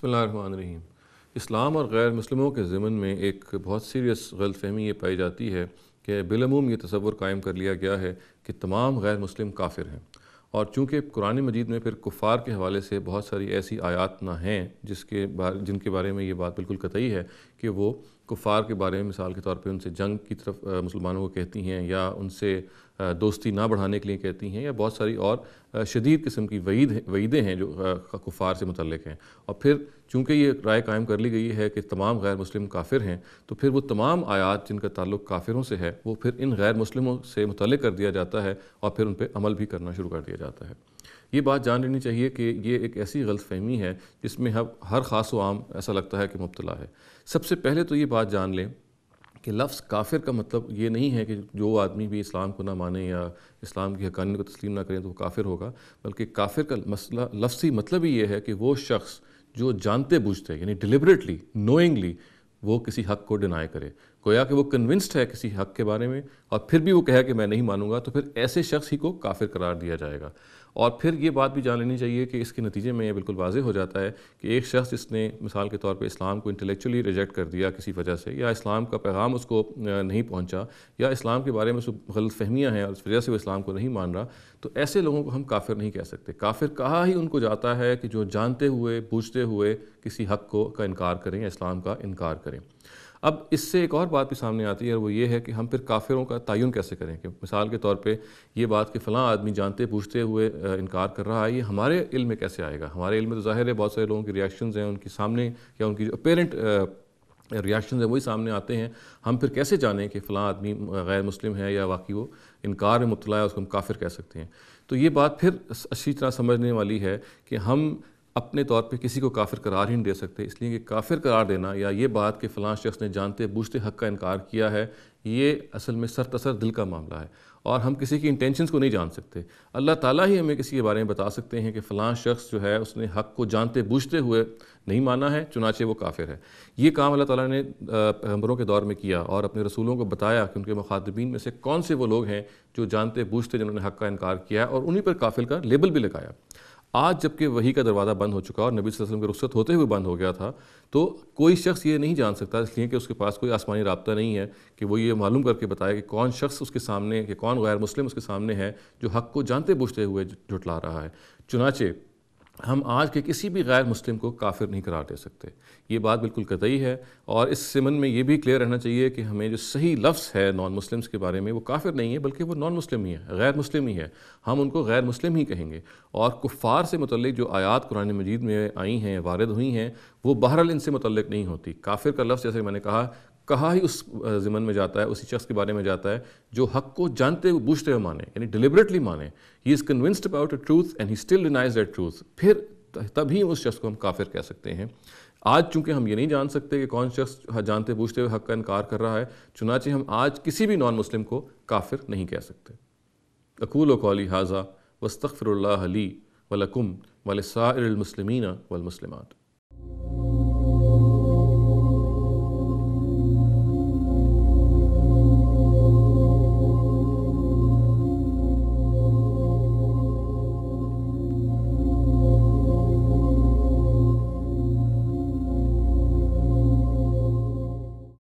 بسم اللہ الرحمن الرحیم۔ اسلام اور غیر مسلموں کے ضمن میں ایک بہت سیریس غلط فہمی یہ پائی جاتی ہے کہ بالعموم یہ تصور قائم کر لیا گیا ہے کہ تمام غیر مسلم کافر ہیں، اور چونکہ قرآن مجید میں پھر کفار کے حوالے سے بہت ساری ایسی آیات نہ ہیں جن کے بارے میں یہ بات بالکل قطعی ہے کہ وہ کفار کے بارے میں مثال کے طور پہ ان سے جنگ کی طرف مسلمانوں کو کہتی ہیں، یا ان سے دوستی نہ بڑھانے کے لیے کہتی ہیں، یا بہت ساری اور شدید قسم کی وعیدیں ہیں جو کفار سے متعلق ہیں۔ اور پھر چونکہ یہ رائے قائم کر لی گئی ہے کہ تمام غیر مسلم کافر ہیں، تو پھر وہ تمام آیات جن کا تعلق کافروں سے ہے وہ پھر ان غیر مسلموں سے متعلق کر دیا جاتا ہے، اور پھر ان پہ عمل بھی کرنا شروع کر دیا جاتا ہے۔ یہ بات جان لینی چاہیے کہ یہ ایک ایسی غلط فہمی ہے جس میں ہر خاص و عام ایسا لگتا ہے کہ مبتلا ہے۔ سب سے پہلے تو یہ بات جان لیں کہ لفظ کافر کا مطلب یہ نہیں ہے کہ جو آدمی بھی اسلام کو نہ مانے یا اسلام کی حقانیت کو تسلیم نہ کریں تو وہ کافر ہوگا، بلکہ کافر کا مسئلہ لفظی مطلب ہی یہ ہے کہ وہ شخص جو جانتے بوجھتے یعنی ڈیلیبریٹلی نوئنگلی وہ کسی حق کو ڈینائی کرے، گویا کہ وہ کنونسڈ ہے کسی حق کے بارے میں اور پھر بھی وہ کہے کہ میں نہیں مانوں گا، تو پھر ایسے شخص ہی کو کافر قرار دیا جائے گا۔ اور پھر یہ بات بھی جان لینی چاہیے کہ اس کے نتیجے میں یہ بالکل واضح ہو جاتا ہے کہ ایک شخص جس نے مثال کے طور پہ اسلام کو انٹلیکچولی ریجیکٹ کر دیا کسی وجہ سے، یا اسلام کا پیغام اس کو نہیں پہنچا، یا اسلام کے بارے میں غلط فہمیاں ہیں اور اس وجہ سے وہ اسلام کو نہیں مان رہا، تو ایسے لوگوں کو ہم کافر نہیں کہہ سکتے۔ کافر کہا ہی ان کو جاتا ہے کہ جو جانتے ہوئے بوجھتے ہوئے کسی حق کا انکار کریں یا اسلام کا انکار کریں۔ اب اس سے ایک اور بات بھی سامنے آتی ہے، اور وہ یہ ہے کہ ہم پھر کافروں کا تعین کیسے کریں، کہ مثال کے طور پہ یہ بات کہ فلاں آدمی جانتے بوجھتے ہوئے انکار کر رہا ہے، یہ ہمارے علم میں کیسے آئے گا؟ ہمارے علم میں تو ظاہر ہے بہت سارے لوگوں کی ریاکشنز ہیں ان کی سامنے، یا ان کی جو اپیرنٹ ریاکشنز ہیں وہی سامنے آتے ہیں۔ ہم پھر کیسے جانیں کہ فلاں آدمی غیر مسلم ہے یا واقعی وہ انکار میں مبتلا ہے، اس کو ہم کافر کہہ سکتے ہیں؟ تو یہ بات پھر اچھی طرح سمجھنے والی ہے کہ ہم اپنے طور پہ کسی کو کافر قرار ہی نہیں دے سکتے، اس لیے کہ کافر قرار دینا یا یہ بات کہ فلاں شخص نے جانتے بوجھتے حق کا انکار کیا ہے، یہ اصل میں سرتاسر دل کا معاملہ ہے، اور ہم کسی کی انٹینشنز کو نہیں جان سکتے۔ اللہ تعالیٰ ہی ہمیں کسی کے بارے میں بتا سکتے ہیں کہ فلاں شخص جو ہے اس نے حق کو جانتے بوجھتے ہوئے نہیں مانا ہے، چنانچہ وہ کافر ہے۔ یہ کام اللہ تعالیٰ نے پیغمبروں کے دور میں کیا اور اپنے رسولوں کو بتایا کہ ان کے مخاطبین میں سے کون سے وہ لوگ ہیں جو جانتے بوجھتے جنہوں نے حق کا انکار کیا ہے، اور انہی پر کافر کا لیبل بھی لگایا۔ آج جب کہ وحی کا دروازہ بند ہو چکا اور نبی صلی اللہ علیہ وسلم کے رخصت ہوتے ہوئے بند ہو گیا تھا، تو کوئی شخص یہ نہیں جان سکتا، اس لیے کہ اس کے پاس کوئی آسمانی رابطہ نہیں ہے کہ وہ یہ معلوم کر کے بتائے کہ کون شخص اس کے سامنے، کہ کون غیر مسلم اس کے سامنے ہے جو حق کو جانتے بوجھتے ہوئے جھٹلا رہا ہے۔ چنانچہ ہم آج کے کسی بھی غیر مسلم کو کافر نہیں قرار دے سکتے، یہ بات بالکل قطعی ہے۔ اور اس ضمن میں یہ بھی کلیئر رہنا چاہیے کہ ہمیں جو صحیح لفظ ہے نان مسلمز کے بارے میں، وہ کافر نہیں ہے بلکہ وہ نان مسلم ہی ہے، غیر مسلم ہی ہے، ہم ان کو غیر مسلم ہی کہیں گے۔ اور کفار سے متعلق جو آیات قرآن مجید میں آئی ہیں، وارد ہوئی ہیں، وہ بہرحال ان سے متعلق نہیں ہوتی۔ کافر کا لفظ جیسے میں نے کہا ہی اس ضمن میں جاتا ہے، اسی شخص کے بارے میں جاتا ہے جو حق کو جانتے ہوئے بوجھتے ہوئے مانے، یعنی ڈیلیبریٹلی مانے۔ He is convinced about a truth and he still denies that truth, پھر تبھی اس شخص کو ہم کافر کہہ سکتے ہیں۔ آج چونکہ ہم یہ نہیں جان سکتے کہ کون شخص جانتے بوجھتے ہوئے حق کا انکار کر رہا ہے، چنانچہ ہم آج کسی بھی نان مسلم کو کافر نہیں کہہ سکتے۔ اقول قولی ھذا واستغفر اللہ لی ولکم ولسائر المسلمین والمسلمات۔